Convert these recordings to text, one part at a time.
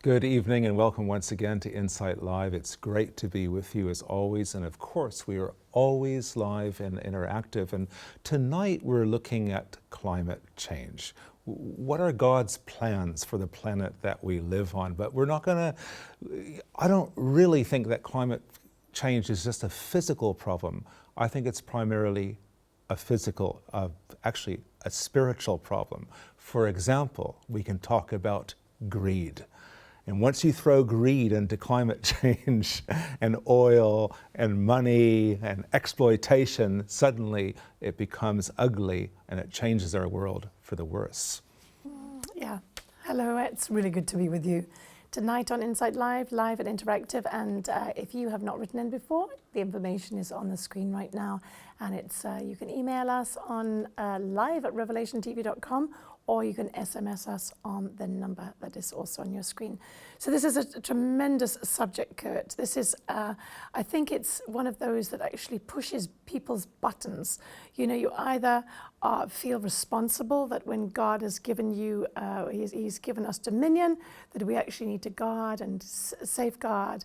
Good evening and welcome once again to Insight Live. It's great to be with you as always, and of course we are always live and interactive, and tonight we're looking at climate change. What are God's plans for the planet that we live on? But we're not gonna, I don't really think that climate change is just a physical problem. I think it's primarily a physical, actually a spiritual problem. For example, we can talk about greed. And once you throw greed into climate change and oil and money and exploitation, suddenly it becomes ugly and it changes our world for the worse. Yeah, hello, it's really good to be with you tonight on Insight Live, live and interactive. And if you have not written in before, the information is on the screen right now. And it's you can email us on live@revelationtv.com, or you can SMS us on the number that is also on your screen. So this is a tremendous subject, Kurt. This is, I think it's one of those that actually pushes people's buttons. You know, you either feel responsible that when God has given you, he's given us dominion, that we actually need to guard and safeguard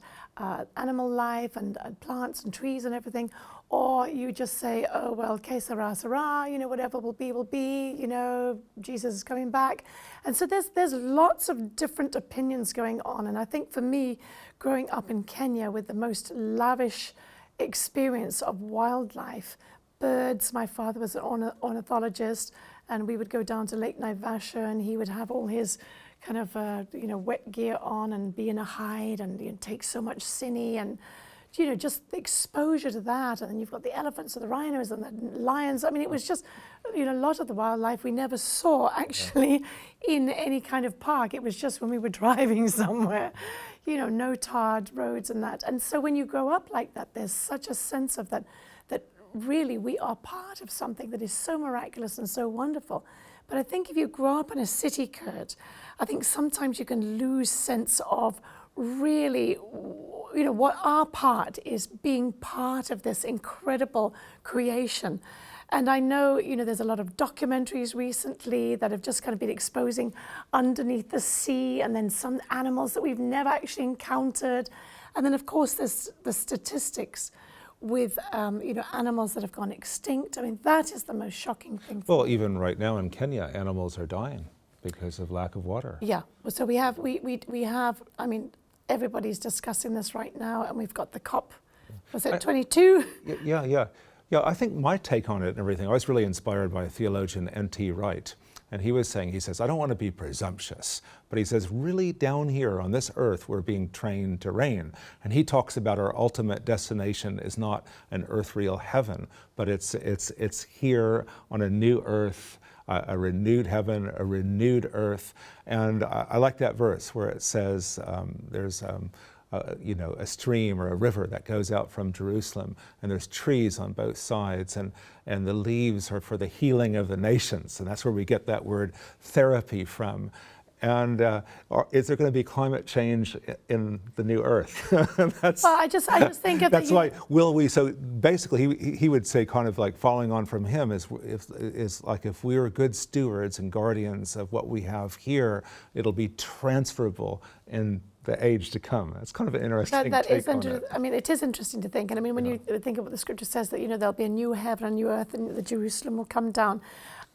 animal life and plants and trees and everything, or you just say, oh, well, que sera, sera, you know, whatever will be, you know, Jesus is coming back. And so there's lots of different opinions going on. And I think for me, growing up in Kenya with the most lavish experience of wildlife, birds, my father was an ornithologist, and we would go down to Lake Naivasha and he would have all his kind of, wet gear on and be in a hide and take so much cine and, you know, just the exposure to that. And then you've got the elephants and the rhinos and the lions. I mean, it was just, you know, a lot of the wildlife we never saw actually in any kind of park. It was just when we were driving somewhere, you know, no tarred roads and that. And so when you grow up like that, there's such a sense of that really we are part of something that is so miraculous and so wonderful. But I think if you grow up in a city, Kurt, I think sometimes you can lose sense of really, you know, what our part is being part of this incredible creation. And I know, you know, there's a lot of documentaries recently that have just kind of been exposing underneath the sea, and then some animals that we've never actually encountered. And then of course there's the statistics with, you know, animals that have gone extinct. I mean, that is the most shocking thing. Well, even right now in Kenya, animals are dying because of lack of water. Yeah. So we have, I mean, everybody's discussing this right now, and we've got the COP, was it 22? Yeah, I think my take on it and everything, I was really inspired by theologian N.T. Wright. And he says, I don't want to be presumptuous, but he says, really down here on this earth, we're being trained to reign. And he talks about our ultimate destination is not an earthreal heaven, but it's here on a new earth, a renewed heaven, a renewed earth. And I like that verse where it says there's a stream or a river that goes out from Jerusalem, and there's trees on both sides, and the leaves are for the healing of the nations. And that's where we get that word therapy from. And is there going to be climate change in the new earth? I just think of that's why, will we? So basically, he would say, kind of like following on from him, is like if we are good stewards and guardians of what we have here, it'll be transferable in the age to come. That's kind of an interesting take on it. I mean, it is interesting to think. And I mean, when you think of what the scripture says, that, you know, there'll be a new heaven and new earth, and the Jerusalem will come down.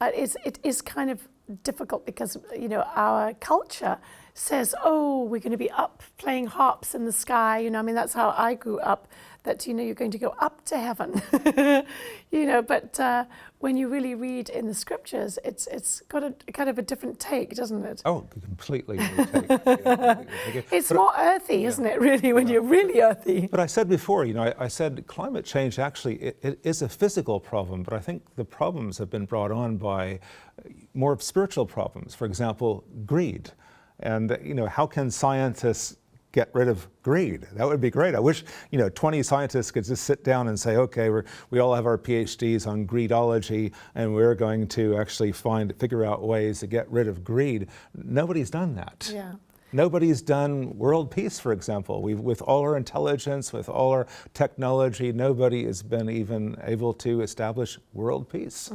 It is kind of difficult because, you know, our culture says, oh, we're going to be up playing harps in the sky. You know, I mean, that's how I grew up, that, you know, you're going to go up to heaven, you know, but when you really read in the scriptures, it's got a kind of a different take, doesn't it? Oh, completely new take. It's more earthy, isn't it, really, when you're really earthy? But I said before, you know, I said climate change actually, it is a physical problem, but I think the problems have been brought on by more spiritual problems. For example, greed. And, you know, how can scientists get rid of greed? That would be great. I wish, you know, 20 scientists could just sit down and say, okay, we all have our PhDs on greedology, and we're going to actually figure out ways to get rid of greed. Nobody's done that. Yeah. Nobody's done world peace, for example. With all our intelligence, with all our technology, nobody has been even able to establish world peace.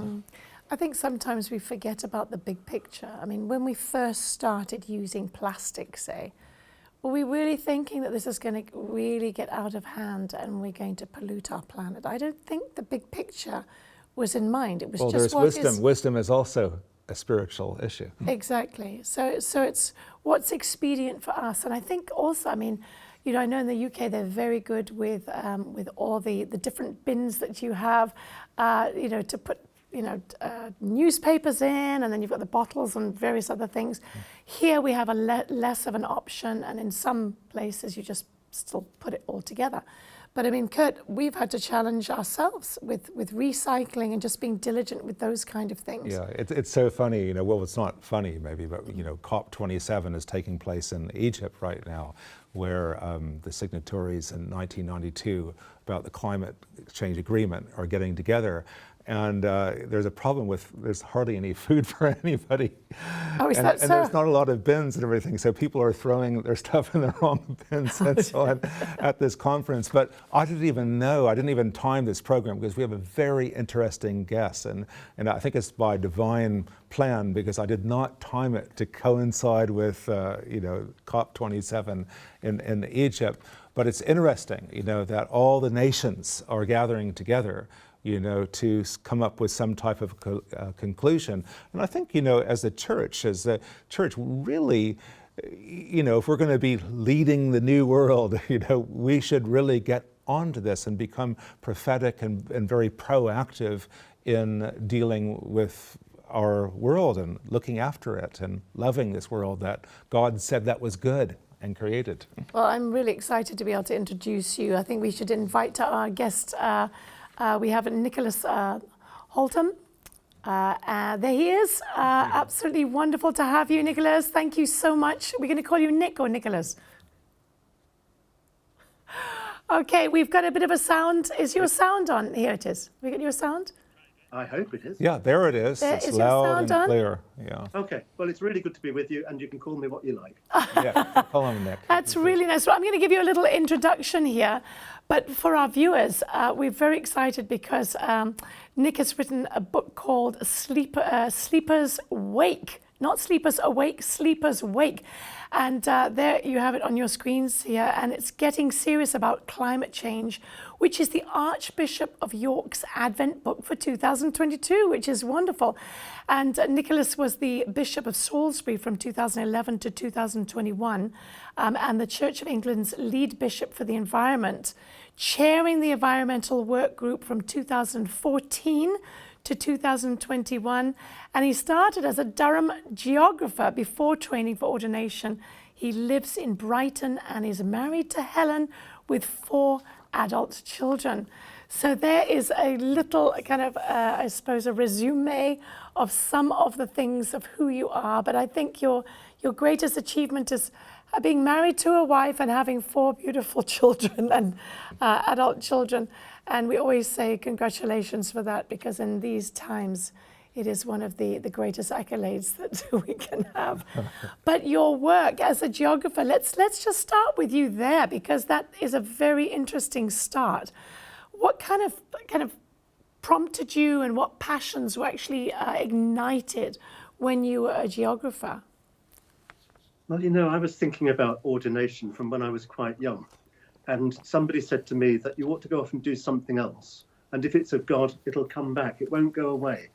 I think sometimes we forget about the big picture. I mean, when we first started using plastic, say, Are we really thinking that this is going to really get out of hand and we're going to pollute our planet? I don't think the big picture was in mind. It was well, just there's wisdom. Wisdom is also a spiritual issue. Exactly. So it's what's expedient for us. And I think also, I mean, you know, I know in the UK they're very good with all the different bins that you have, you know, to put, you know, newspapers in, and then you've got the bottles and various other things. Here we have a less of an option, and in some places you just still put it all together. But I mean, Kurt, we've had to challenge ourselves with recycling and just being diligent with those kind of things. Yeah, it's so funny, you know, well, it's not funny maybe, but, you know, COP27 is taking place in Egypt right now, where the signatories in 1992 about the climate change agreement are getting together. And there's a problem with, there's hardly any food for anybody. Oh, is and, that so? and there's not a lot of bins and everything, so people are throwing their stuff in the wrong bins and so on at this conference. But I didn't even know, I didn't even time this program, because we have a very interesting guest. And I think it's by divine plan, because I did not time it to coincide with, you know, COP27 in Egypt. But it's interesting, you know, that all the nations are gathering together, you know, to come up with some type of conclusion. And I think, you know, as a church really, you know, if we're going to be leading the new world, you know, we should really get onto this and become prophetic and very proactive in dealing with our world and looking after it and loving this world that God said that was good and created. Well, I'm really excited to be able to introduce you. I think we should invite our guest. We have Nicholas Holtam. There he is. Absolutely wonderful to have you, Nicholas. Thank you so much. We're going to call you Nick or Nicholas? Okay, we've got a bit of a sound. Is your sound on? Here it is. We got your sound? I hope it is. Yeah, there it is. There, it's is your loud sound and on? clear. Yeah. Okay, well, it's really good to be with you, and you can call me what you like. Yeah. Call him Nick. That's really nice. Well, I'm going to give you a little introduction here, but for our viewers, we're very excited because Nick has written a book called Sleepers Wake. Not Sleepers Awake, Sleepers Wake. And there you have it on your screens here, and it's getting serious about climate change, which is the Archbishop of York's Advent book for 2022, which is wonderful. And Nicholas was the Bishop of Salisbury from 2011 to 2021, and the Church of England's lead bishop for the environment, chairing the environmental work group from 2014 to 2021, and he started as a Durham geographer before training for ordination. He lives in Brighton and is married to Helen with 4 adult children. So there is a little kind of, I suppose, a resume of some of the things of who you are. But I think your greatest achievement is being married to a wife and having 4 beautiful children and adult children. And we always say congratulations for that, because in these times, it is one of the greatest accolades that we can have. But your work as a geographer, let's just start with you there, because that is a very interesting start. What kind of prompted you, and what passions were actually ignited when you were a geographer? Well, you know, I was thinking about ordination from when I was quite young. And somebody said to me that you ought to go off and do something else. And if it's of God, it'll come back. It won't go away.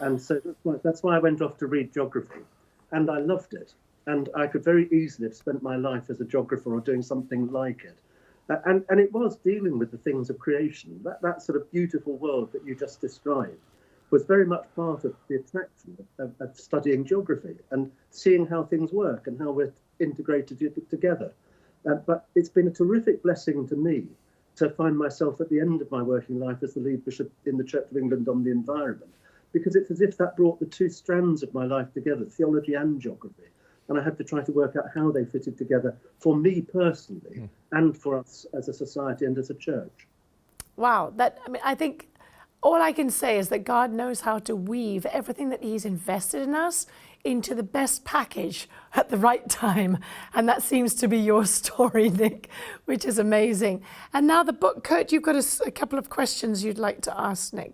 And so that's why I went off to read geography. And I loved it. And I could very easily have spent my life as a geographer or doing something like it. And it was dealing with the things of creation. That sort of beautiful world that you just described was very much part of the attraction of studying geography and seeing how things work and how we're integrated together. But it's been a terrific blessing to me to find myself at the end of my working life as the lead bishop in the Church of England on the environment, because it's as if that brought the 2 strands of my life together, theology and geography. And I had to try to work out how they fitted together for me personally and for us as a society and as a church. Wow, I think all I can say is that God knows how to weave everything that he's invested in us into the best package at the right time. And that seems to be your story, Nick, which is amazing. And now the book, Kurt, you've got a couple of questions you'd like to ask Nick.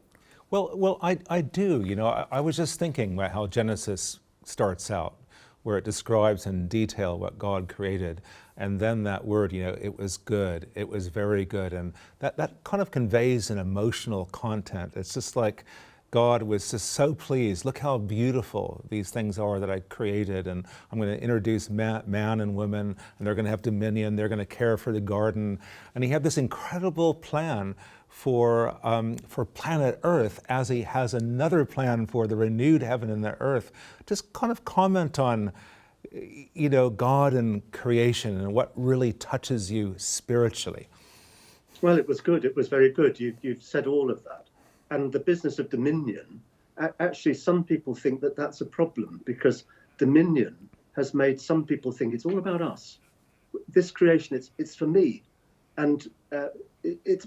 Well, I do. You know, I was just thinking about how Genesis starts out, where it describes in detail what God created. And then that word, it was good, it was very good. And that kind of conveys an emotional content. It's just like God was just so pleased. Look how beautiful these things are that I created. And I'm going to introduce man and woman, and they're going to have dominion. They're going to care for the garden. And he had this incredible plan for planet Earth, as he has another plan for the renewed heaven and the earth. Just kind of comment on, God and creation and what really touches you spiritually. Well, it was good. It was very good. You've said all of that. And the business of dominion, actually, some people think that that's a problem, because dominion has made some people think it's all about us. This creation, it's for me. And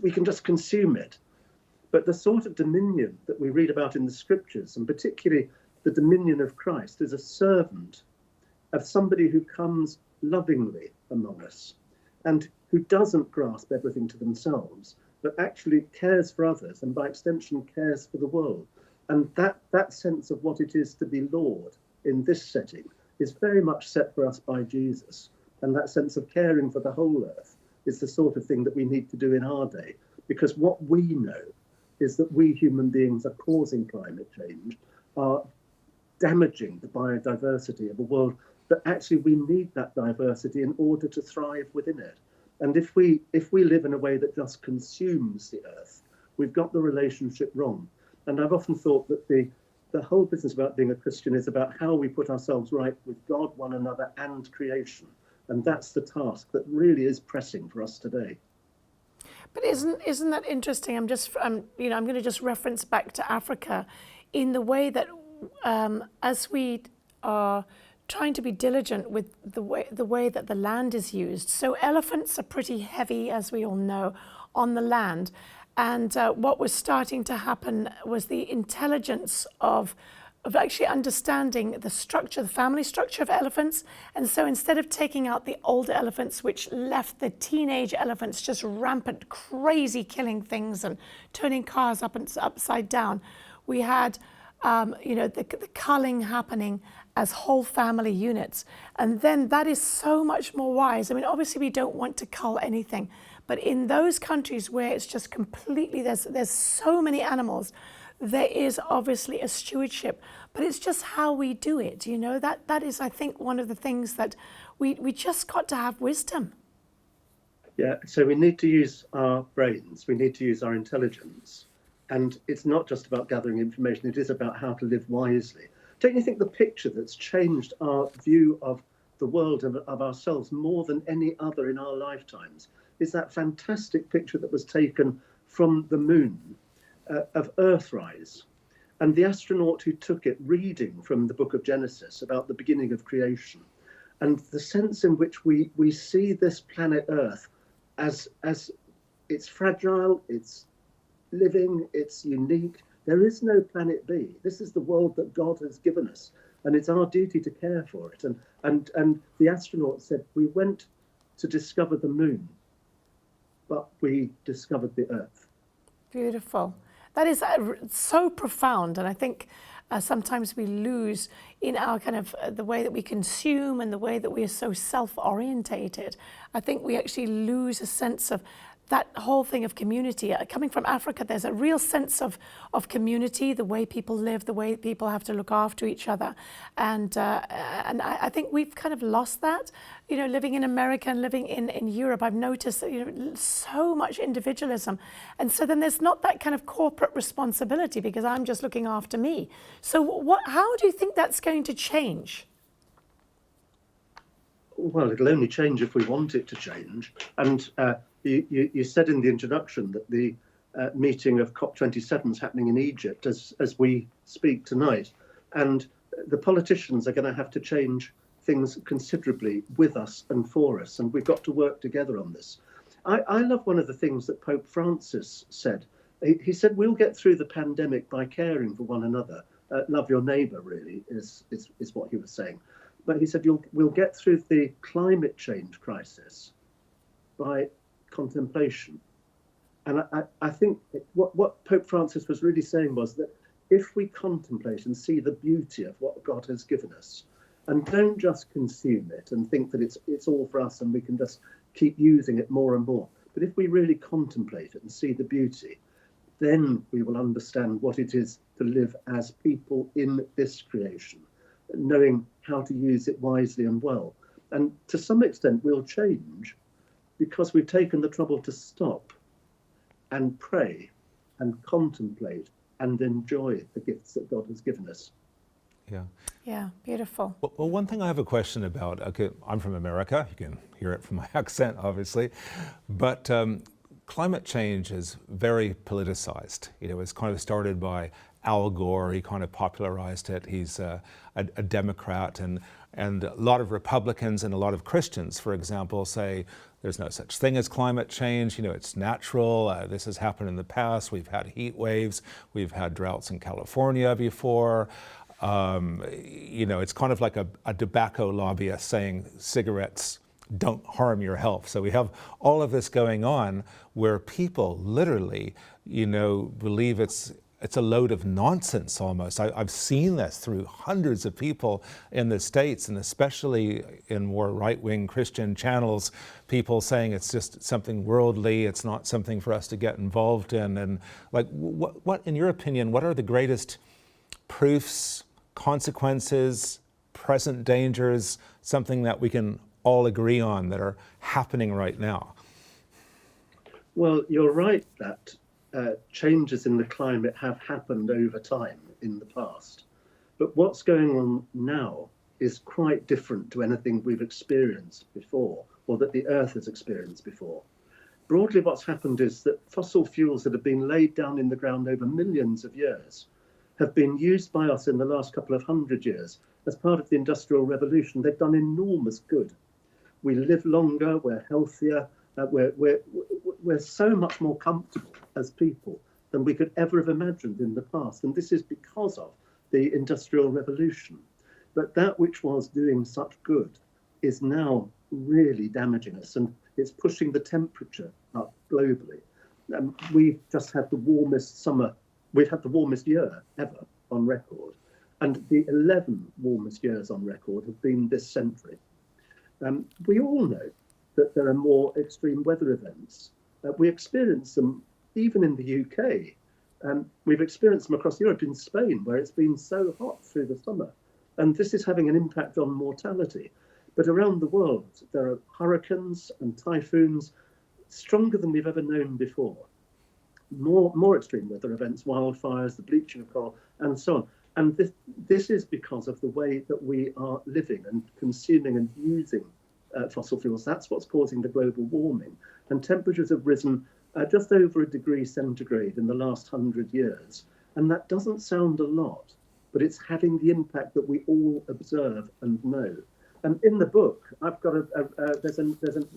we can just consume it. But the sort of dominion that we read about in the scriptures, and particularly the dominion of Christ, is a servant of somebody who comes lovingly among us and who doesn't grasp everything to themselves, but actually cares for others and by extension cares for the world. And that sense of what it is to be Lord in this setting is very much set for us by Jesus. And that sense of caring for the whole earth is the sort of thing that we need to do in our day, because what we know is that we human beings are causing climate change, are damaging the biodiversity of a world that actually we need that diversity in order to thrive within it. And if we live in a way that just consumes the earth, we've got the relationship wrong. And I've often thought that the whole business about being a Christian is about how we put ourselves right with God, one another, and creation. And that's the task that really is pressing for us today. But isn't that interesting? I'm going to just reference back to Africa, in the way that as we are trying to be diligent with the way that the land is used. So elephants are pretty heavy, as we all know, on the land. And what was starting to happen was the intelligence of actually understanding the structure, the family structure of elephants. And so instead of taking out the older elephants, which left the teenage elephants just rampant, crazy, killing things and turning cars upside down, we had the culling happening as whole family units. And then that is so much more wise. I mean, obviously we don't want to cull anything, but in those countries where it's just completely, there's so many animals, there is obviously a stewardship, but it's just how we do it. That is, I think, one of the things that we just got to have wisdom. Yeah, so we need to use our brains, we need to use our intelligence. And it's not just about gathering information, it is about how to live wisely. Don't you think the picture that's changed our view of the world and of ourselves more than any other in our lifetimes is that fantastic picture that was taken from the moon of Earthrise, and the astronaut who took it reading from the book of Genesis about the beginning of creation, and the sense in which we see this planet Earth as it's fragile, it's living, it's unique. There is no planet B. This is the world that God has given us, and it's our duty to care for it. And the astronaut said, we went to discover the moon, but we discovered the Earth. Beautiful. That is so profound, and I think sometimes we lose in our kind of the way that we consume and the way that we are so self-orientated. I think we actually lose a sense of that whole thing of community. Coming from Africa, there's a real sense of community, the way people live, the way people have to look after each other. And I think we've kind of lost that. Living in America and living in Europe, I've noticed that, so much individualism. And so then there's not that kind of corporate responsibility because I'm just looking after me. So how do you think that's going to change? Well, it'll only change if we want it to change. And you said in the introduction that the meeting of COP27 is happening in Egypt as we speak tonight. And the politicians are going to have to change things considerably with us and for us. And we've got to work together on this. I love one of the things that Pope Francis said. He said, we'll get through the pandemic by caring for one another. Love your neighbour, really, is what he was saying. But he said, we'll get through the climate change crisis by contemplation. And I think what Pope Francis was really saying was that if we contemplate and see the beauty of what God has given us, And don't just consume it and think that it's all for us and we can just keep using it more and more. But if we really contemplate it and see the beauty, then we will understand what it is to live as people in this creation, knowing how to use it wisely and well. And to some extent, we'll change because we've taken the trouble to stop and pray and contemplate and enjoy the gifts that God has given us. Yeah. Yeah, beautiful. Well, one thing I have a question about, okay, I'm from America, you can hear it from my accent, obviously, but climate change is very politicized. You know, it's kind of started by Al Gore, he kind of popularized it. He's a Democrat, and a lot of Republicans and a lot of Christians, for example, say there's no such thing as climate change. You know, it's natural. This has happened in the past. We've had heat waves. We've had droughts in California before. You know, it's kind of like a tobacco lobbyist saying cigarettes don't harm your health. So we have all of this going on where people literally, you know, believe it's a load of nonsense almost. I've seen this through hundreds of people in the States, and especially in more right-wing Christian channels, people saying it's just something worldly, it's not something for us to get involved in. And like, what in your opinion, what are the greatest proofs, consequences, present dangers, something that we can all agree on that are happening right now? Well, you're right that changes in the climate have happened over time in the past. But what's going on now is quite different to anything we've experienced before, or that the Earth has experienced before. Broadly, what's happened is that fossil fuels that have been laid down in the ground over millions of years have been used by us in the last couple of hundred years as part of the Industrial Revolution. They've done enormous good. We live longer, we're healthier, we're so much more comfortable as people than we could ever have imagined in the past. And this is because of the Industrial Revolution. But that which was doing such good is now really damaging us, and it's pushing the temperature up globally. We've just had the warmest summer, we've had the warmest year ever on record. And the 11 warmest years on record have been this century. We all know that there are more extreme weather events. We experience them even in the UK. We've experienced them across Europe, in Spain, where it's been so hot through the summer. And this is having an impact on mortality. But around the world, there are hurricanes and typhoons stronger than we've ever known before. More extreme weather events, wildfires, the bleaching of coral, and so on. And this is because of the way that we are living and consuming and using fossil fuels. That's what's causing the global warming. And temperatures have risen just over 1 degree centigrade in the last 100 years. And that doesn't sound a lot, but it's having the impact that we all observe and know. And in the book, I've got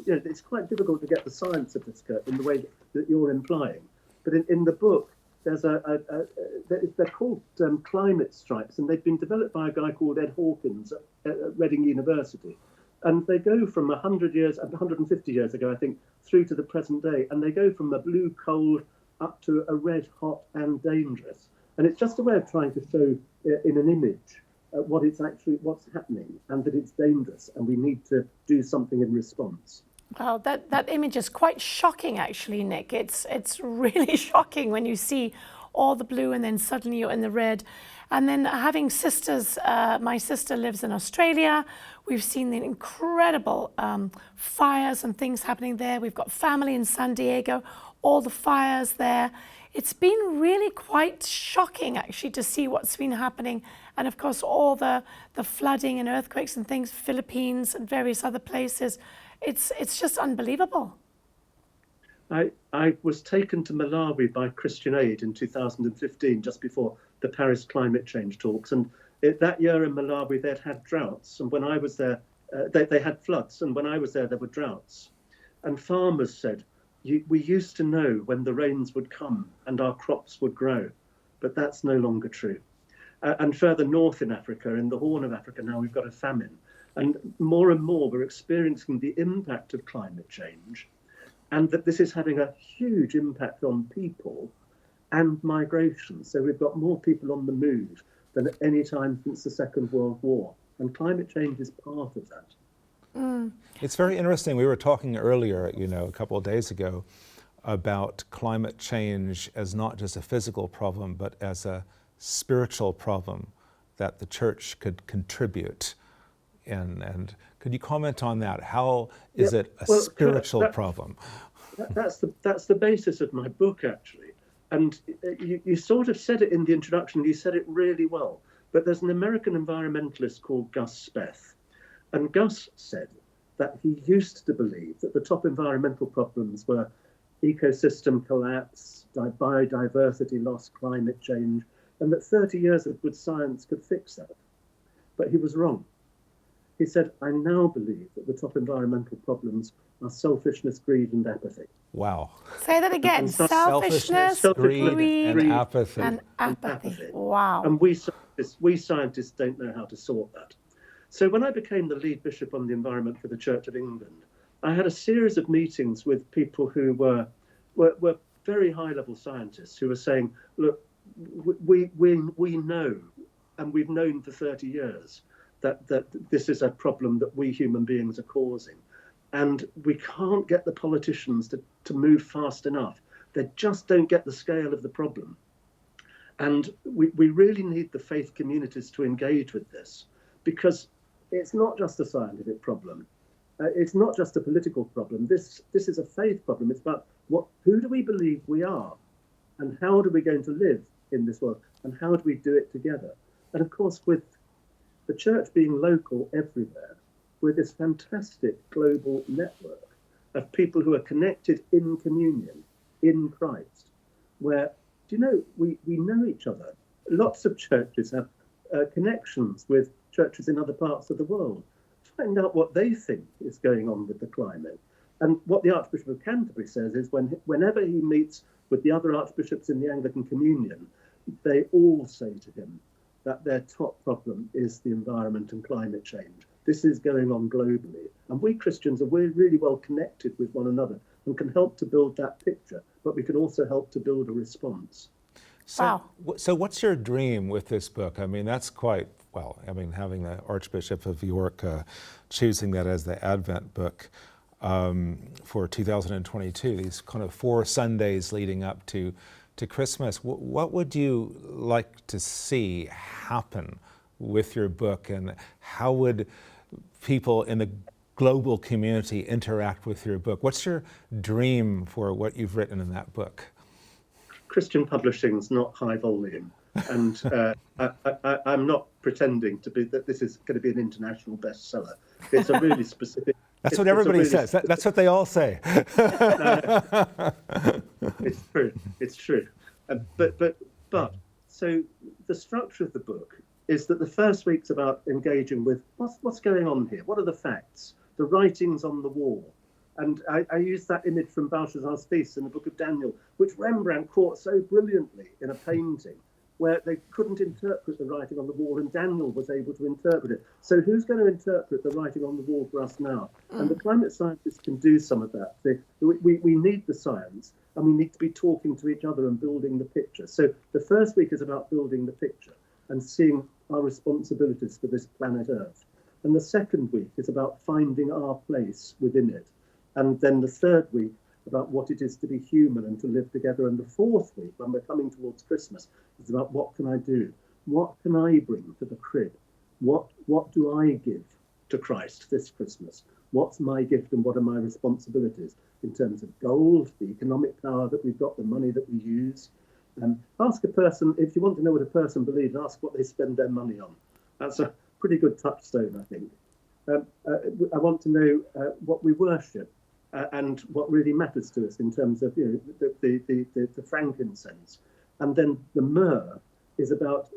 it's quite difficult to get the science certificate in the way that you're implying. But in the book, there's they're called climate stripes, and they've been developed by a guy called Ed Hawkins at Reading University. And they go from 100 years, 150 years ago, I think, through to the present day. And they go from a blue cold up to a red hot and dangerous. And it's just a way of trying to show in an image what's happening, and that it's dangerous and we need to do something in response. Wow, that image is quite shocking, actually, Nick. It's really shocking when you see all the blue and then suddenly you're in the red. And then having sisters, my sister lives in Australia. We've seen the incredible fires and things happening there. We've got family in San Diego, all the fires there. It's been really quite shocking, actually, to see what's been happening. And of course, all the flooding and earthquakes and things, Philippines and various other places. It's just unbelievable. I was taken to Malawi by Christian Aid in 2015, just before the Paris climate change talks. And that year in Malawi, they'd had droughts. And when I was there, they had floods. And when I was there were droughts. And farmers said, we used to know when the rains would come and our crops would grow, but that's no longer true. And further north in Africa, in the Horn of Africa, now we've got a famine. And more we're experiencing the impact of climate change, and that this is having a huge impact on people and migration. So we've got more people on the move than at any time since the Second World War. And climate change is part of that. It's very interesting. We were talking earlier, a couple of days ago, about climate change as not just a physical problem, but as a spiritual problem that the church could contribute. And could you comment on that? How is it a spiritual problem? That's the basis of my book, actually. And you sort of said it in the introduction. You said it really well. But there's an American environmentalist called Gus Speth. And Gus said that he used to believe that the top environmental problems were ecosystem collapse, biodiversity loss, climate change, and that 30 years of good science could fix that. But he was wrong. He said, I now believe that the top environmental problems are selfishness, greed, and apathy. Wow. Say that again. Selfishness, greed, and apathy. And apathy. Wow. And we scientists don't know how to sort that. So when I became the lead bishop on the environment for the Church of England, I had a series of meetings with people who were very high-level scientists who were saying, look, we know, and we've known for 30 years, that this is a problem that we human beings are causing. And we can't get the politicians to move fast enough. They just don't get the scale of the problem. And we really need the faith communities to engage with this, because it's not just a scientific problem. It's not just a political problem. This is a faith problem. It's about who do we believe we are, and how are we going to live in this world, and how do we do it together? And of course, with the church being local everywhere, with this fantastic global network of people who are connected in communion, in Christ, where, we know each other. Lots of churches have connections with churches in other parts of the world. Find out what they think is going on with the climate. And what the Archbishop of Canterbury says is whenever he meets with the other archbishops in the Anglican Communion, they all say to him that their top problem is the environment and climate change. This is going on globally. And we Christians are really well connected with one another and can help to build that picture, but we can also help to build a response. Wow. So what's your dream with this book? I mean, that's quite, having the Archbishop of York choosing that as the Advent book for 2022, these kind of 4 Sundays leading up to Christmas. What would you like to see happen with your book, and how would people in the global community interact with your book? What's your dream for what you've written in that book? Christian publishing's not high volume, and I'm not pretending that this is going to be an international bestseller. It's a really specific. That's what everybody says. That's what they all say. It's true. But so the structure of the book is that the first week's about engaging with what's going on here. What are the facts? The writings on the wall. And I use that image from Belshazzar's Feast in the book of Daniel, which Rembrandt caught so brilliantly in a painting, where they couldn't interpret the writing on the wall, and Daniel was able to interpret it. So who's going to interpret the writing on the wall for us now? And the climate scientists can do some of that. We need the science, and we need to be talking to each other and building the picture. So the first week is about building the picture and seeing our responsibilities for this planet Earth. And the second week is about finding our place within it. And then the third week about what it is to be human and to live together. And the fourth week, when we're coming towards Christmas, is about what can I do? What can I bring to the crib? What do I give to Christ this Christmas? What's my gift and what are my responsibilities in terms of gold, the economic power that we've got, the money that we use? Ask a person, if you want to know what a person believes, ask what they spend their money on. That's a pretty good touchstone, I think. I want to know what we worship. And what really matters to us in terms of the frankincense. And then the myrrh is about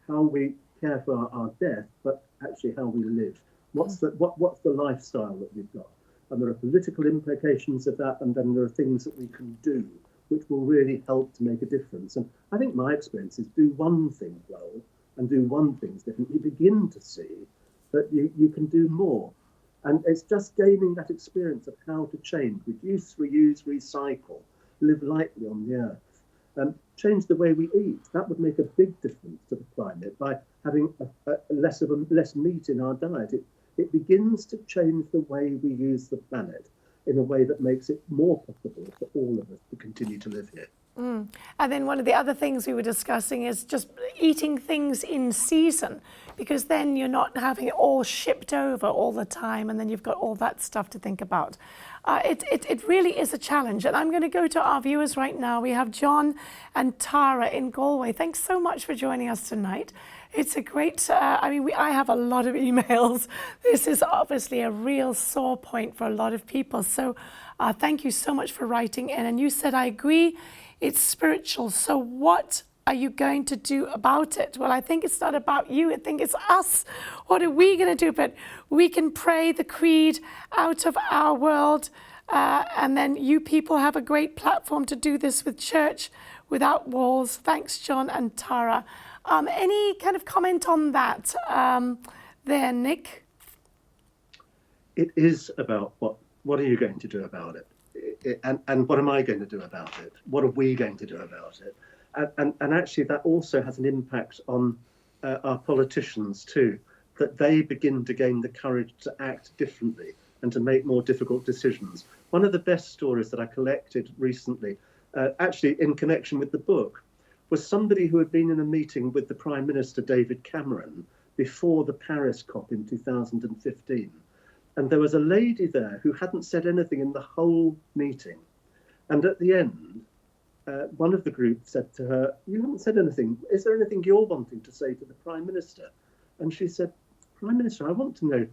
how we care for our death, but actually how we live. What's the lifestyle that we've got? And there are political implications of that, and then there are things that we can do which will really help to make a difference. And I think my experience is do one thing well and do one thing different. You begin to see that you can do more. And it's just gaining that experience of how to change, reduce, reuse, recycle, live lightly on the earth. change the way we eat. That would make a big difference to the climate by having less meat in our diet. It begins to change the way we use the planet in a way that makes it more possible for all of us to continue to live here. And then one of the other things we were discussing is just eating things in season, because then you're not having it all shipped over all the time, and then you've got all that stuff to think about. It really is a challenge, and I'm going to go to our viewers right now. We have John and Tara in Galway. Thanks so much for joining us tonight. It's a great, I have a lot of emails. This is obviously a real sore point for a lot of people. So thank you so much for writing in. And you said, I agree, it's spiritual. So what are you going to do about it? Well, I think it's not about you. I think it's us. What are we going to do? But we can pray the creed out of our world. And then you people have a great platform to do this with church without walls. Thanks, John and Tara. Any kind of comment on that there, Nick? It is about what are you going to do about it? And what am I going to do about it? What are we going to do about it? And actually that also has an impact on our politicians too, that they begin to gain the courage to act differently and to make more difficult decisions. One of the best stories that I collected recently, actually in connection with the book, was somebody who had been in a meeting with the Prime Minister David Cameron before the Paris COP in 2015. And there was a lady there who hadn't said anything in the whole meeting. And at the end, one of the group said to her, you haven't said anything. Is there anything you're wanting to say to the Prime Minister? And she said, Prime Minister, I want to know,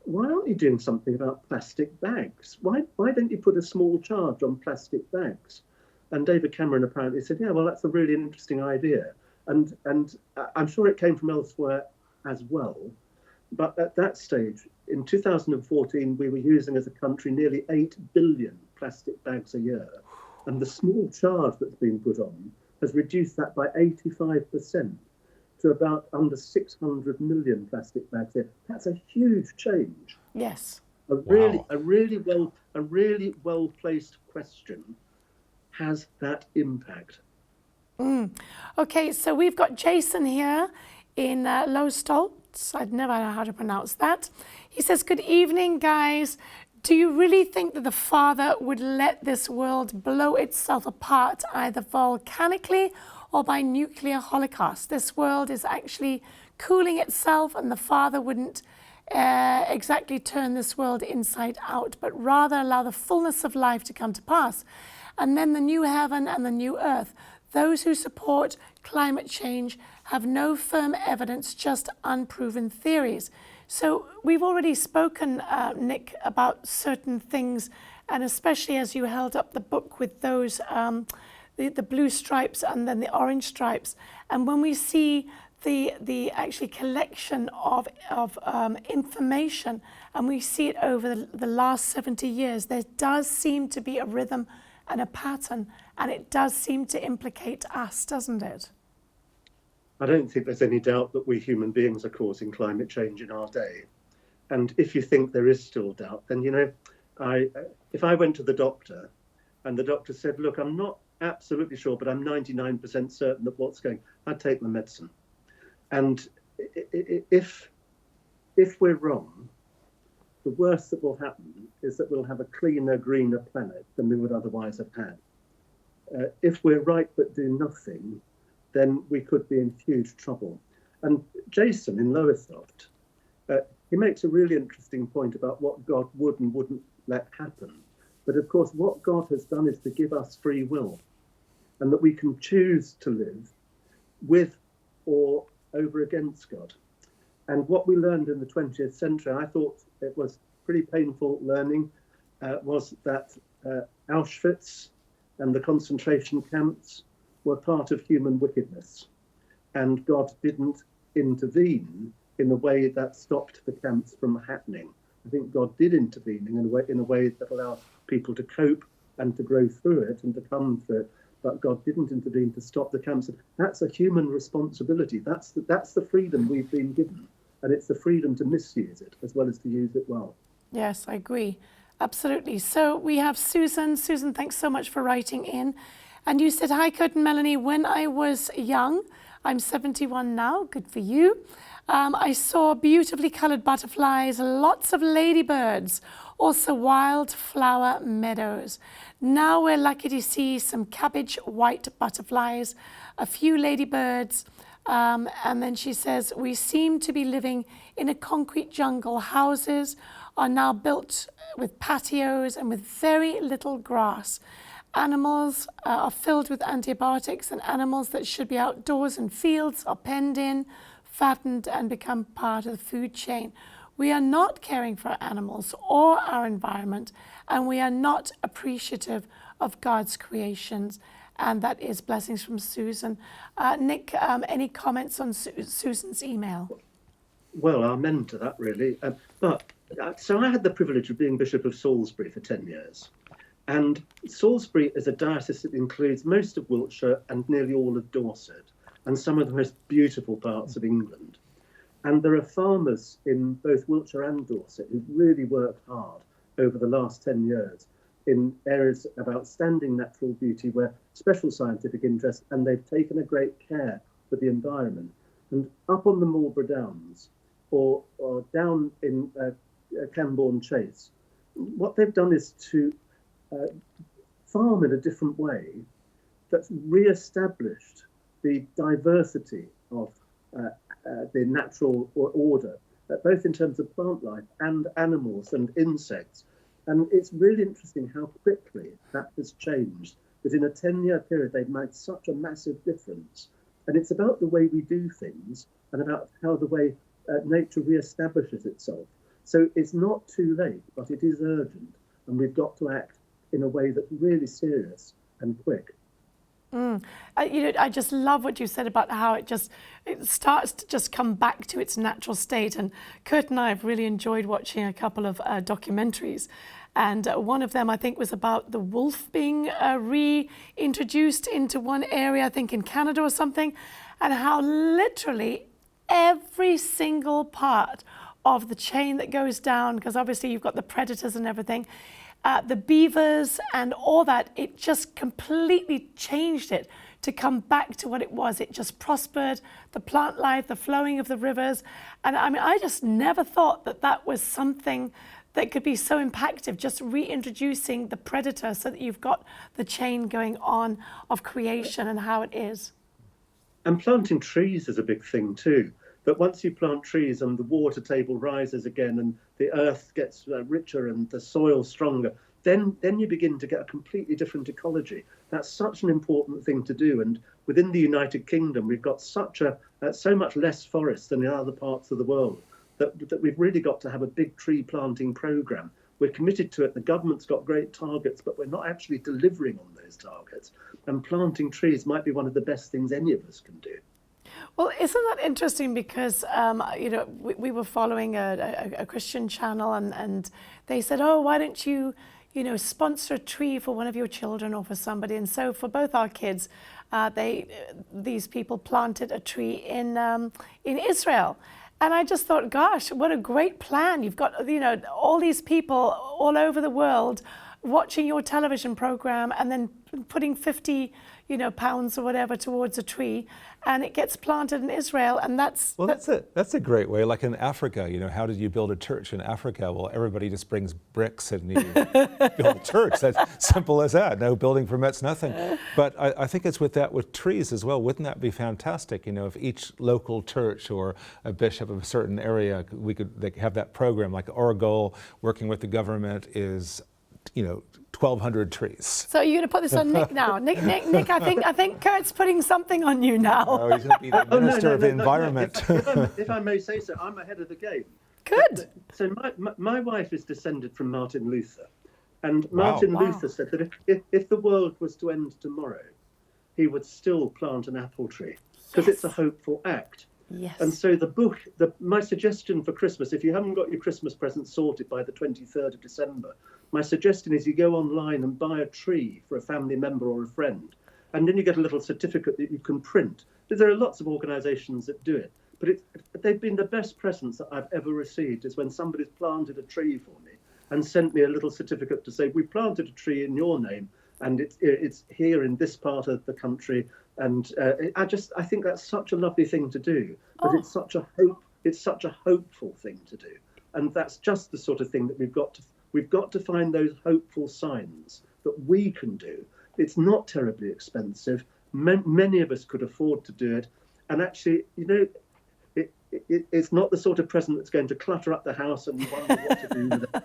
why aren't you doing something about plastic bags? Why don't you put a small charge on plastic bags? And David Cameron apparently said, yeah, well, that's a really interesting idea. And I'm sure it came from elsewhere as well. But at that stage, in 2014, we were using as a country nearly 8 billion plastic bags a year. And the small charge that's been put on has reduced that by 85% to about under 600 million plastic bags a year. That's a huge change. Yes. A really well placed question has that impact. Okay, so we've got Jason here in Lowstoltz. I'd never know how to pronounce that. He says, good evening, guys. Do you really think that the Father would let this world blow itself apart either volcanically or by nuclear holocaust? This world is actually cooling itself, and the Father wouldn't exactly turn this world inside out, but rather allow the fullness of life to come to pass. And then the new heaven and the new earth. Those who support climate change have no firm evidence, just unproven theories. So we've already spoken, Nick, about certain things, and especially as you held up the book with those, the blue stripes and then the orange stripes. And when we see the actually collection of information, and we see it over the last 70 years, there does seem to be a rhythm and a pattern, and it does seem to implicate us, doesn't it? I don't think there's any doubt that we human beings are causing climate change in our day. And if you think there is still doubt, then, if I went to the doctor and the doctor said, look, I'm not absolutely sure, but I'm 99% certain that what's going, I'd take the medicine. And if we're wrong, the worst that will happen is that we'll have a cleaner, greener planet than we would otherwise have had. If we're right but do nothing, then we could be in huge trouble. And Jason in Lowestoft, he makes a really interesting point about what God would and wouldn't let happen. But of course, what God has done is to give us free will, and that we can choose to live with or over against God. And what we learned in the 20th century, I thought it was pretty painful learning, was that Auschwitz and the concentration camps were part of human wickedness. And God didn't intervene in a way that stopped the camps from happening. I think God did intervene in a way that allowed people to cope and to grow through it and to come through it. But God didn't intervene to stop the camps. That's a human responsibility. That's the freedom we've been given. And it's the freedom to misuse it as well as to use it well. Yes, I agree. Absolutely. So we have Susan. Susan, thanks so much for writing in. And you said, hi, Kurt and Melanie, when I was young, I'm 71 now, good for you. I saw beautifully coloured butterflies, lots of ladybirds, also wildflower meadows. Now we're lucky to see some cabbage white butterflies, a few ladybirds, and then she says, we seem to be living in a concrete jungle. Houses are now built with patios and with very little grass. Animals are filled with antibiotics, and animals that should be outdoors in fields are penned in, fattened, and become part of the food chain. We are not caring for our animals or our environment, and we are not appreciative of God's creations. And that is blessings from Susan. Nick, any comments on Susan's email? Well, amen to that, really. So I had the privilege of being Bishop of Salisbury for 10 years. And Salisbury is a diocese that includes most of Wiltshire and nearly all of Dorset, and some of the most beautiful parts of England. And there are farmers in both Wiltshire and Dorset who've really worked hard over the last 10 years in areas of outstanding natural beauty where special scientific interest, and they've taken a great care for the environment. And up on the Marlborough Downs or down in Camborne Chase, what they've done is to farm in a different way that's re-established the diversity of the natural order, both in terms of plant life and animals and insects. And it's really interesting how quickly that has changed. Within a 10-year period, they've made such a massive difference. And it's about the way we do things and about how the way nature re-establishes itself. So it's not too late, but it is urgent. And we've got to act in a way that's really serious and quick. I just love what you said about how it starts to just come back to its natural state. And Kurt and I have really enjoyed watching a couple of documentaries. And one of them, I think, was about the wolf being reintroduced into one area, I think in Canada or something, and how literally every single part of the chain that goes down, because obviously you've got the predators and everything, the beavers and all that, it just completely changed it to come back to what it was. It just prospered, the plant life, the flowing of the rivers. And I mean, I just never thought that that was something that could be so impactful, just reintroducing the predator so that you've got the chain going on of creation and how it is. And planting trees is a big thing too. But once you plant trees and the water table rises again and the earth gets richer and the soil stronger, then you begin to get a completely different ecology. That's such an important thing to do. And within the United Kingdom, we've got so much less forest than in other parts of the world that we've really got to have a big tree planting programme. We're committed to it. The government's got great targets, but we're not actually delivering on those targets. And planting trees might be one of the best things any of us can do. Well, isn't that interesting? Because, we were following a Christian channel and they said, oh, why don't you, sponsor a tree for one of your children or for somebody? And so for both our kids, these people planted a tree in Israel. And I just thought, gosh, what a great plan. You've got, all these people all over the world watching your television program and then putting 50 pounds or whatever towards a tree, and it gets planted in Israel, and that's a great way. Like in Africa, how did you build a church in Africa? Well, everybody just brings bricks and you build a church. That's simple as that. No building permits, nothing. But I think it's with trees as well. Wouldn't that be fantastic? If each local church or a bishop of a certain area, they could have that program. Like our goal, working with the government, is 1,200 trees. So you're going to put this on Nick now. Nick, I think Kurt's putting something on you now. Oh, he's going to be the Minister of the Environment. If I may say so, I'm ahead of the game. Good. So my wife is descended from Martin Luther. And Martin Luther said that if the world was to end tomorrow, he would still plant an apple tree because it's a hopeful act. Yes. And so my suggestion for Christmas, if you haven't got your Christmas present sorted by the 23rd of December, my suggestion is you go online and buy a tree for a family member or a friend. And then you get a little certificate that you can print. There are lots of organisations that do it. But they've been the best presents that I've ever received is when somebody's planted a tree for me and sent me a little certificate to say, we planted a tree in your name and it's here in this part of the country, and I think that's such a lovely thing to do. But it's such a hopeful thing to do, and that's just the sort of thing that we've got to find those hopeful signs that we can do. It's not terribly expensive. Many of us could afford to do it, and actually, it's not the sort of present that's going to clutter up the house and you wonder what to do with it.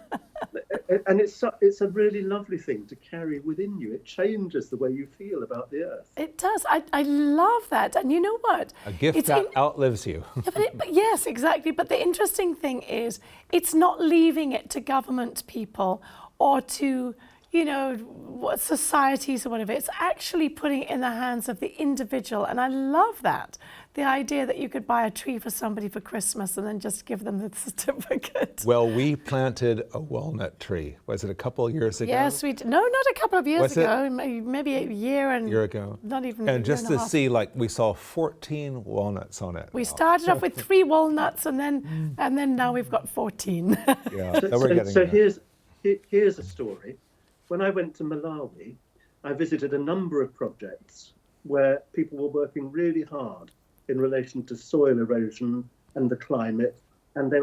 And it's a really lovely thing to carry within you. It changes the way you feel about the earth. It does. I love that. And you know what? A gift that outlives you. But yes, exactly. But the interesting thing is, it's not leaving it to government people or to, what societies or whatever. It's actually putting it in the hands of the individual. And I love that. The idea that you could buy a tree for somebody for Christmas and then just give them the certificate. Well, we planted a walnut tree. Was it a couple of years ago? Yes, we did. No, not a couple of years ago. Maybe a year ago. Not even. And just to see, we saw 14 walnuts on it. We started off with 3 walnuts, and then now we've got 14. Yeah. So here's a story. When I went to Malawi, I visited a number of projects where people were working really hard in relation to soil erosion and the climate, and it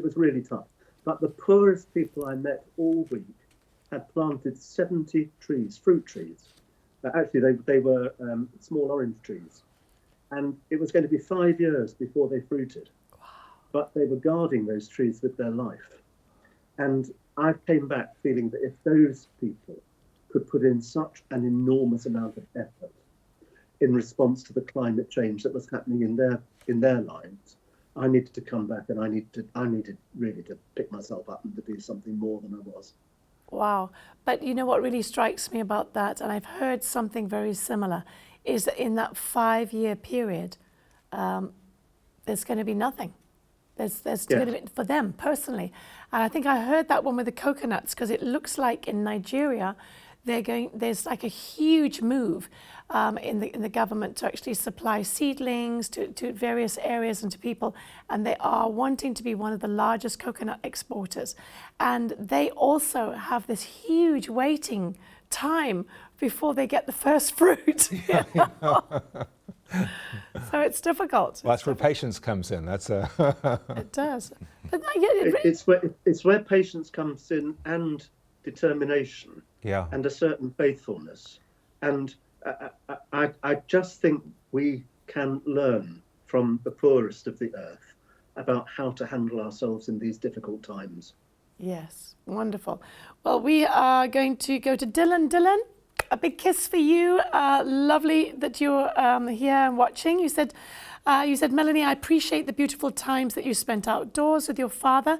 was really tough. But the poorest people I met all week had planted 70 trees, fruit trees. Actually, they were small orange trees, and it was going to be 5 years before they fruited. Wow. But they were guarding those trees with their life. And I came back feeling that if those people could put in such an enormous amount of effort in response to the climate change that was happening in their lives, I needed to come back, and I needed really to pick myself up and to be something more than I was. Wow. But you know what really strikes me about that, and I've heard something very similar, is that in that 5-year period, there's going to be nothing. There's going to be, for them personally. And I think I heard that one with the coconuts, because it looks like in Nigeria, there's like a huge move in the government to actually supply seedlings to various areas and to people, and they are wanting to be one of the largest coconut exporters. And they also have this huge waiting time before they get the first fruit. So it's difficult. Well, that's where patience comes in. It does. But it's where patience comes in, and determination. Yeah. And a certain faithfulness. And I just think we can learn from the poorest of the earth about how to handle ourselves in these difficult times. Yes, wonderful. Well, we are going to go to Dylan. Dylan, a big kiss for you. Lovely that you're here and watching. You said, Melanie, I appreciate the beautiful times that you spent outdoors with your father,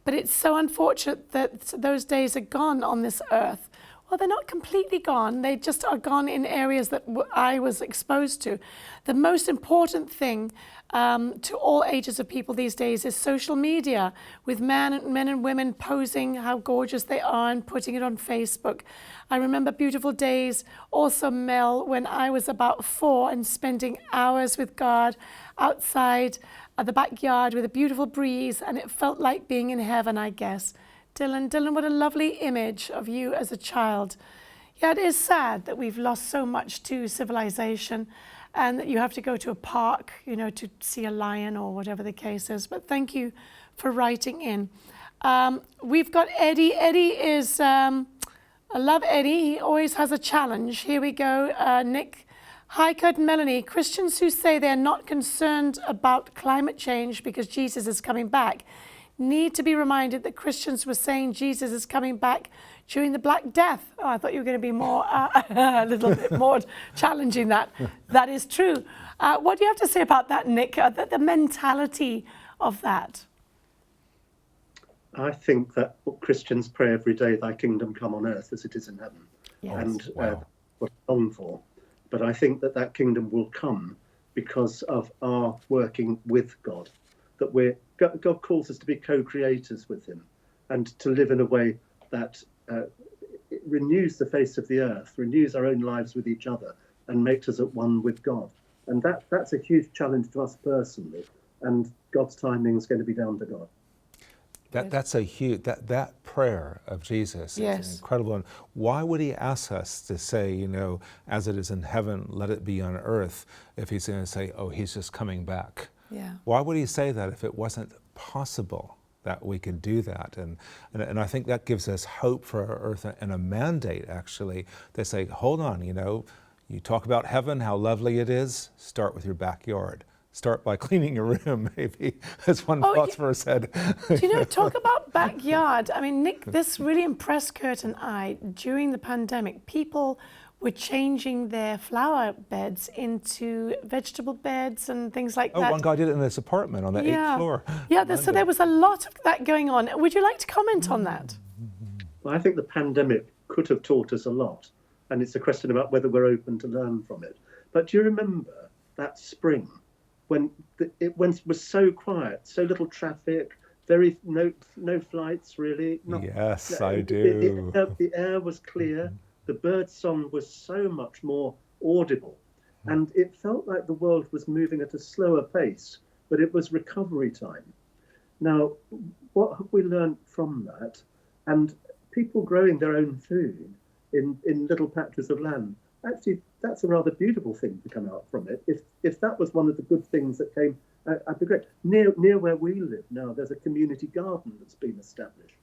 but it's so unfortunate that those days are gone on this earth. Well, they're not completely gone. They just are gone in areas that I was exposed to. The most important thing to all ages of people these days is social media, with men and women posing how gorgeous they are and putting it on Facebook. I remember beautiful days also, Mel, when I was about 4 and spending hours with God outside the backyard with a beautiful breeze, and it felt like being in heaven, I guess. Dylan, what a lovely image of you as a child. Yeah, it is sad that we've lost so much to civilization, and that you have to go to a park, to see a lion or whatever the case is. But thank you for writing in. We've got Eddie. Eddie is, I love Eddie. He always has a challenge. Here we go, Nick. Hi, Kurt and Melanie. Christians who say they're not concerned about climate change because Jesus is coming back need to be reminded that Christians were saying Jesus is coming back during the Black Death. Oh, I thought you were going to be more, a little bit more challenging that. That is true. What do you have to say about that, Nick, the mentality of that? I think that Christians pray every day, thy kingdom come on earth as it is in heaven. Yes. And what I long for. But I think that kingdom will come because of our working with God. That God calls us to be co-creators with him, and to live in a way that it renews the face of the earth, renews our own lives with each other, and makes us at one with God. And that's a huge challenge to us personally, and God's timing is going to be down to God. That's a huge, that prayer of Jesus Yes. is incredible. And why would he ask us to say, you know, as it is in heaven, let it be on earth, if he's going to say, oh, he's just coming back? Yeah. Why would he say that if it wasn't possible that we could do that? And I think that gives us hope for our earth and a mandate, actually, to say, hold on, you know, you talk about heaven, how lovely it is, start with your backyard. Start by cleaning your room, maybe, as one philosopher said. Do you know, talk about backyard. I mean, Nick, this really impressed Kurt and I during the pandemic. People were changing their flower beds into vegetable beds and things like that. Oh, one guy did it in his apartment on the 8th floor. Yeah, so there was a lot of that going on. Would you like to comment on that? Well, I think the pandemic could have taught us a lot, and it's a question about whether we're open to learn from it. But do you remember that spring when it was so quiet, so little traffic, no flights really? Yes, I do. The air was clear, the bird song was so much more audible, and it felt like the world was moving at a slower pace, but it was recovery time. Now, what have we learned from that? And people growing their own food in little patches of land, actually, that's a rather beautiful thing to come out from it. If that was one of the good things that came, I'd be great. Near where we live now, there's a community garden that's been established.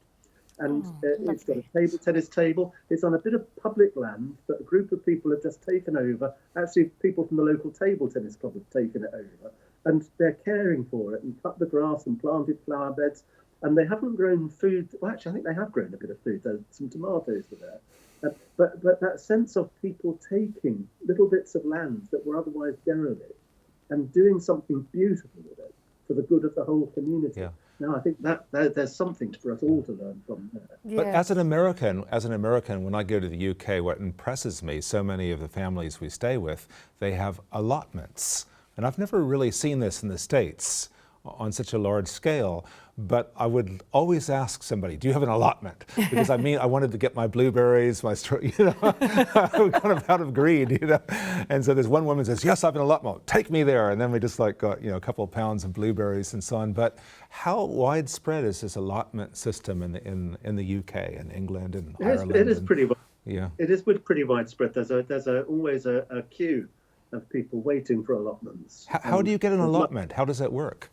And it's got a tennis table. It's on a bit of public land that a group of people have just taken over. Actually, people from the local table tennis club have taken it over. And they're caring for it and cut the grass and planted flower beds. And they haven't grown food. Well, actually, I think they have grown a bit of food. There's some tomatoes were there. But that sense of people taking little bits of land that were otherwise derelict and doing something beautiful with it for the good of the whole community. Yeah. Now, I think that there's something for us all to learn from there. Yeah. But as an American, when I go to the UK, what impresses me, so many of the families we stay with, they have allotments. And I've never really seen this in the States on such a large scale, but I would always ask somebody, do you have an allotment? Because I wanted to get my blueberries, I'm kind of out of greed, And so there's one woman says, yes, I have an allotment, take me there. And then we just got, a couple of pounds of blueberries and so on. But how widespread is this allotment system in the UK and England and Ireland? It is pretty well. Yeah. It is pretty widespread. There's always a queue of people waiting for allotments. How do you get an allotment? How does that work?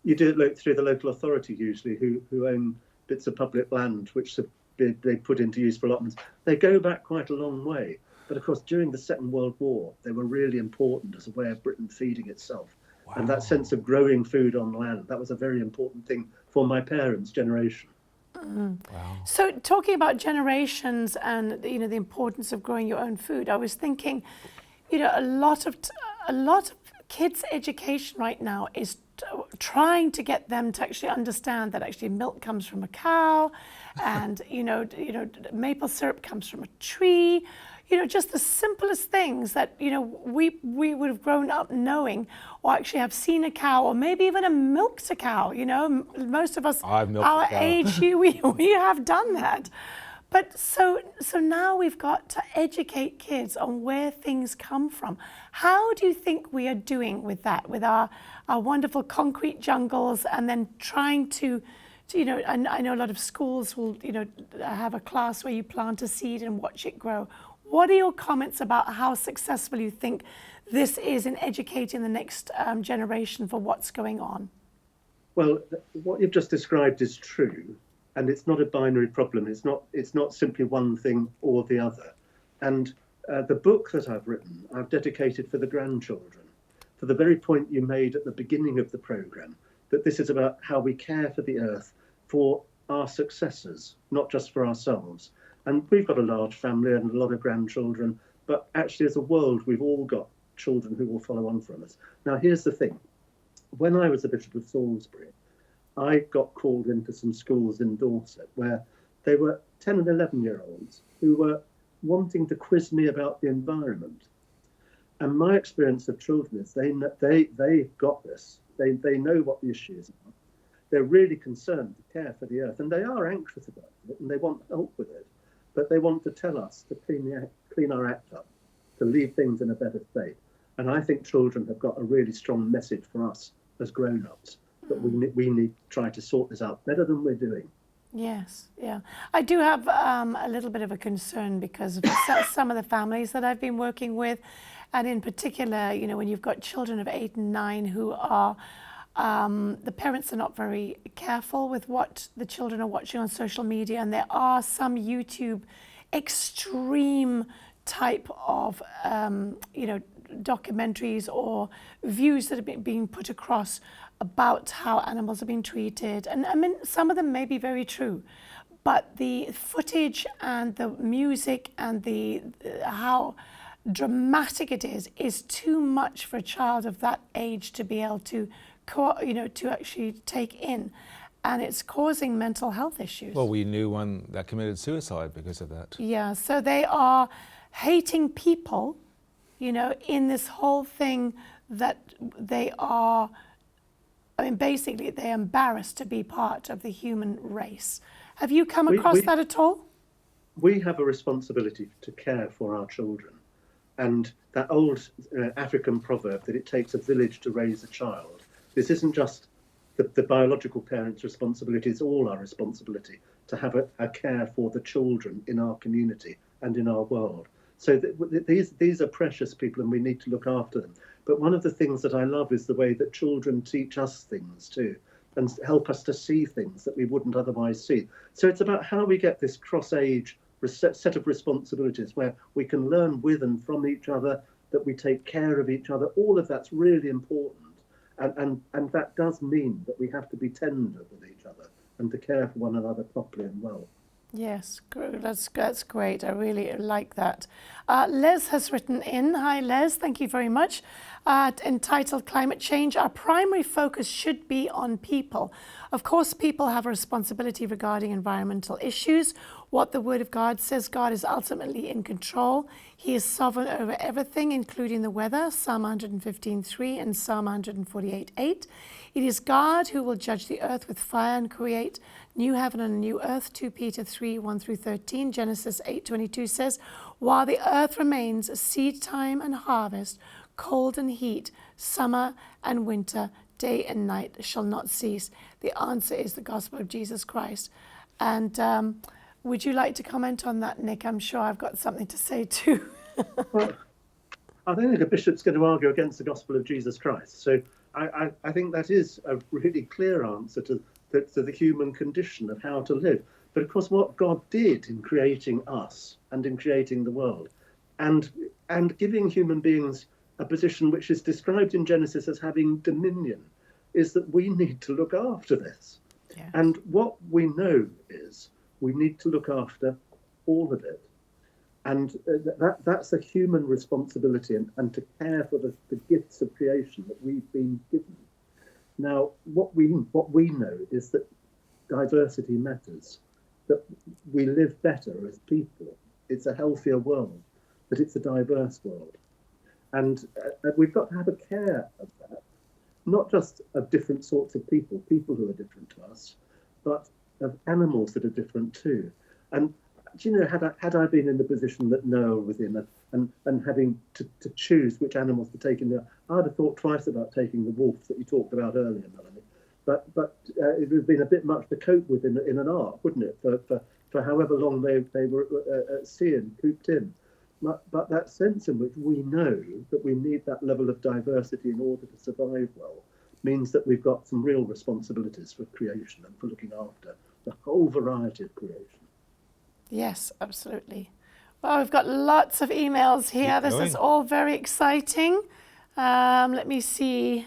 You do it through the local authority usually, who own bits of public land which they put into use for allotments. They go back quite a long way, but of course during the Second World War they were really important as a way of Britain feeding itself. Wow. And that sense of growing food on land, that was a very important thing for my parents' generation. Wow. So talking about generations and the importance of growing your own food, I was thinking, a lot of kids' education right now is trying to get them to actually understand that actually milk comes from a cow, and maple syrup comes from a tree. Just the simplest things that we would have grown up knowing, or actually have seen a cow, or maybe even milked a cow. Most of us, our age, we have done that. But so now we've got to educate kids on where things come from. How do you think we are doing with that, with our wonderful concrete jungles, and then trying to I know a lot of schools will, have a class where you plant a seed and watch it grow. What are your comments about how successful you think this is in educating the next generation for what's going on? Well, what you've just described is true. And it's not a binary problem. It's not simply one thing or the other. And the book that I've written, I've dedicated for the grandchildren, for the very point you made at the beginning of the programme, that this is about how we care for the earth for our successors, not just for ourselves. And we've got a large family and a lot of grandchildren, but actually as a world, we've all got children who will follow on from us. Now, here's the thing. When I was the Bishop of Salisbury, I got called into some schools in Dorset where they were 10 and 11-year-olds who were wanting to quiz me about the environment. And my experience of children is they got this. They know what the issues are. They're really concerned to care for the earth, and they are anxious about it, and they want help with it. But they want to tell us to clean our act up, to leave things in a better state. And I think children have got a really strong message for us as grown-ups. But we need to try to sort this out better than we're doing. Yes, yeah. I do have a little bit of a concern because of some of the families that I've been working with, and in particular, you know, when you've got children of 8 and 9 who are, the parents are not very careful with what the children are watching on social media, and there are some YouTube extreme type of, you know, documentaries or views that have been put across about how animals are being treated. And I mean, some of them may be very true, but the footage and the music and the how dramatic it is too much for a child of that age to be able to, you know, to actually take in. And it's causing mental health issues. Well, we knew one that committed suicide because of that. Yeah, so they are hating people, you know, in this whole thing that they are, I mean, basically they're embarrassed to be part of the human race. Have you come across that at all? We have a responsibility to care for our children. And that old African proverb that it takes a village to raise a child, this isn't just the biological parent's responsibility, it's all our responsibility to have a care for the children in our community and in our world. So these are precious people and we need to look after them. But one of the things that I love is the way that children teach us things too and help us to see things that we wouldn't otherwise see. So it's about how we get this cross-age set of responsibilities where we can learn with and from each other, that we take care of each other. All of that's really important. And that does mean that we have to be tender with each other and to care for one another properly and well. Yes, that's great. I really like that. Les has written in. Hi, Les. Thank you very much. Entitled Climate Change. Our primary focus should be on people. Of course, people have a responsibility regarding environmental issues. What the Word of God says, God is ultimately in control. He is sovereign over everything, including the weather, Psalm 115:3 and Psalm 148:8. It is God who will judge the earth with fire and create new heaven and a new earth. 2 Peter 3:1-13. Genesis 8:22 says, while the earth remains, seed time and harvest, cold and heat, summer and winter, day and night shall not cease. The answer is the gospel of Jesus Christ. And would you like to comment on that, Nick? I'm sure I've got something to say too. Well, I don't think a bishop's going to argue against the gospel of Jesus Christ. So I think that is a really clear answer to the human condition of how to live. But of course, what God did in creating us and in creating the world and giving human beings a position which is described in Genesis as having dominion is that we need to look after this. Yes. And what we know is we need to look after all of it. And that's a human responsibility and to care for the gifts of creation that we've been given. Now, what we know is that diversity matters, that we live better as people. It's a healthier world, that it's a diverse world. And we've got to have a care of that, not just of different sorts of people who are different to us, but of animals that are different too. And do you know, had I been in the position that Noah was in and having to choose which animals to take in there, I'd have thought twice about taking the wolf that you talked about earlier, Melanie. But it would have been a bit much to cope with in an ark, wouldn't it, for however long they were at sea and cooped in. But that sense in which we know that we need that level of diversity in order to survive well means that we've got some real responsibilities for creation and for looking after the whole variety of creation. Yes, absolutely. Well, we've got lots of emails here. This is all very exciting. Let me see.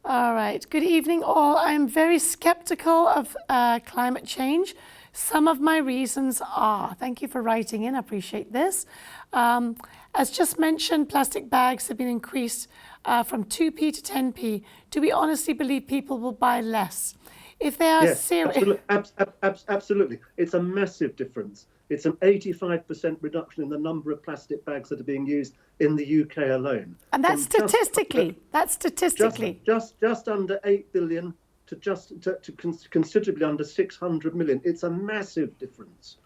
All right. Good evening, all. I'm very skeptical of climate change. Some of my reasons are, thank you for writing in, I appreciate this. As just mentioned, plastic bags have been increased from 2p to 10p. Do we honestly believe people will buy less? If they are serious... Absolutely. It's a massive difference. It's an 85% reduction in the number of plastic bags that are being used in the UK alone. And that's statistically. Just under 8 billion to considerably under 600 million. It's a massive difference.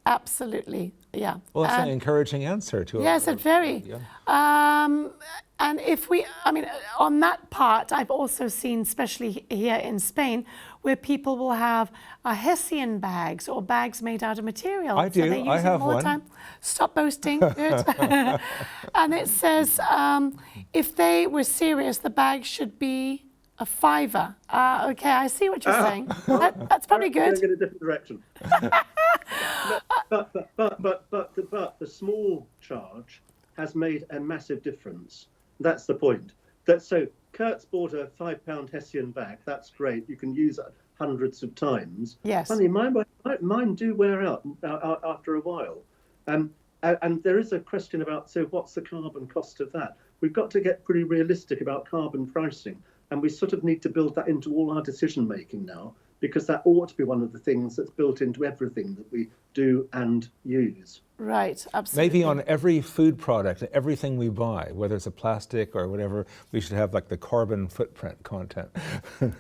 Absolutely, yeah. Well, it's an encouraging answer to yes, it very. Yeah. And if we, I mean, on that part, I've also seen, especially here in Spain, where people will have Hessian bags or bags made out of material. I do. So they use I have them all one. the time. Stop boasting. Good. And it says if they were serious, the bag should be a £5. Okay, I see what you're saying. That's probably good. Going in a different direction. but the small charge has made a massive difference. That's the point. So Kurt's bought a £5 Hessian bag. That's great. You can use it hundreds of times. Yes. Funny, mine do wear out after a while. And there is a question about, so what's the carbon cost of that? We've got to get pretty realistic about carbon pricing. And we sort of need to build that into all our decision making now, because that ought to be one of the things that's built into everything that we do and use. Right, absolutely. Maybe on every food product, everything we buy, whether it's a plastic or whatever, we should have like the carbon footprint content.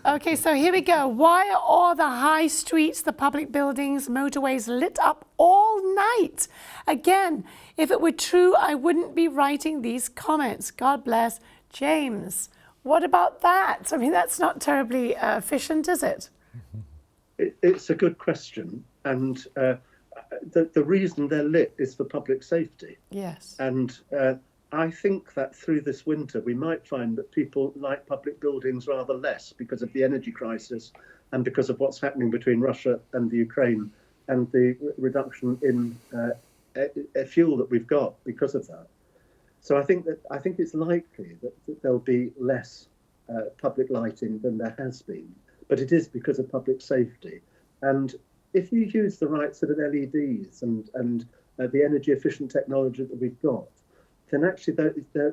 Okay, so here we go. Why are all the high streets, the public buildings, motorways lit up all night? Again, if it were true, I wouldn't be writing these comments. God bless James. What about that? I mean, that's not terribly efficient, is it? It's a good question. And the reason they're lit is for public safety. Yes. And I think that through this winter, we might find that people like public buildings rather less because of the energy crisis and because of what's happening between Russia and the Ukraine and the reduction in fuel that we've got because of that. So I think it's likely that there'll be less public lighting than there has been, but it is because of public safety. And if you use the right sort of LEDs and the energy efficient technology that we've got, then actually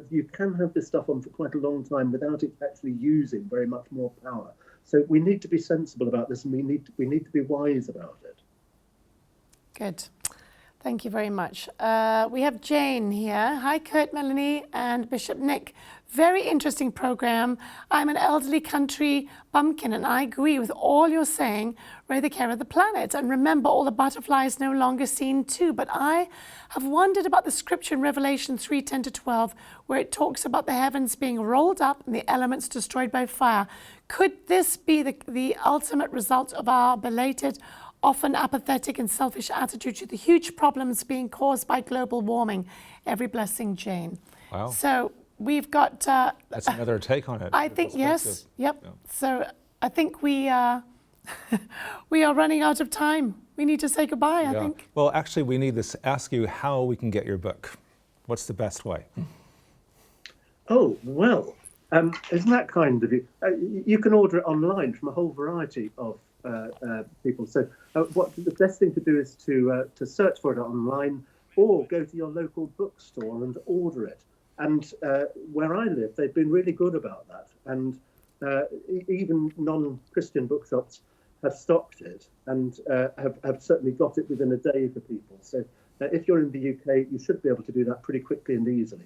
you can have this stuff on for quite a long time without it actually using very much more power. So we need to be sensible about this, and we need to be wise about it. Good. Thank you very much. We have Jane here. Hi, Kurt, Melanie, and Bishop Nick. Very interesting program. I'm an elderly country bumpkin, and I agree with all you're saying. Rather care of the planet. And remember, all the butterflies no longer seen too. But I have wondered about the scripture in Revelation 3:10-12, where it talks about the heavens being rolled up and the elements destroyed by fire. Could this be the ultimate result of our belated, often apathetic and selfish attitude to the huge problems being caused by global warming? Every blessing, Jane. Wow. So we've got... That's another take on it. I think, yes. Yep. Yeah. So I think we are running out of time. We need to say goodbye, I think. Well, actually, we need to ask you how we can get your book. What's the best way? Oh, well, isn't that kind of you? You can order it online from a whole variety of people. So what the best thing to do is to search for it online or go to your local bookstore and order it. And where I live, they've been really good about that. And even non-Christian bookshops have stocked it and have certainly got it within a day for people. So if you're in the UK, you should be able to do that pretty quickly and easily.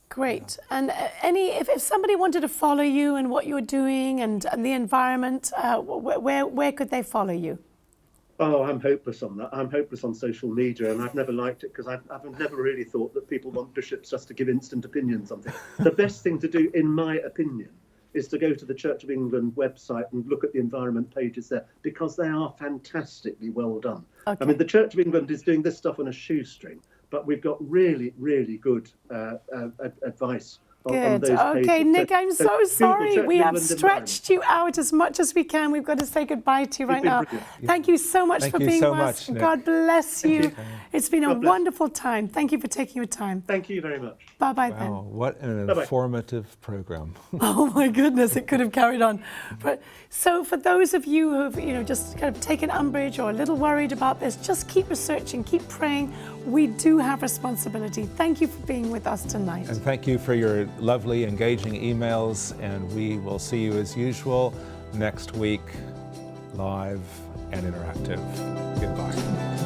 Great. And if somebody wanted to follow you and what you're doing and the environment, where could they follow you? Oh, I'm hopeless on that. I'm hopeless on social media, and I've never liked it because I've never really thought that people want bishops just to give instant opinions on things. The best thing to do, in my opinion, is to go to the Church of England website and look at the environment pages there, because they are fantastically well done. Okay. I mean, the Church of England is doing this stuff on a shoestring, but we've got really, really good advice. Good. Okay, Nick, I'm so sorry. We have stretched you out as much as we can. We've got to say goodbye to you right now. Thank you so much for being with us. God bless you. It's been a wonderful time. Thank you for taking your time. Thank you very much. Bye-bye then. Wow, what an informative program. Oh my goodness, it could have carried on. But so for those of you who have, just kind of taken umbrage or a little worried about this, just keep researching, keep praying. We do have responsibility. Thank you for being with us tonight. And thank you for your lovely, engaging emails. And we will see you as usual next week, live and interactive. Goodbye.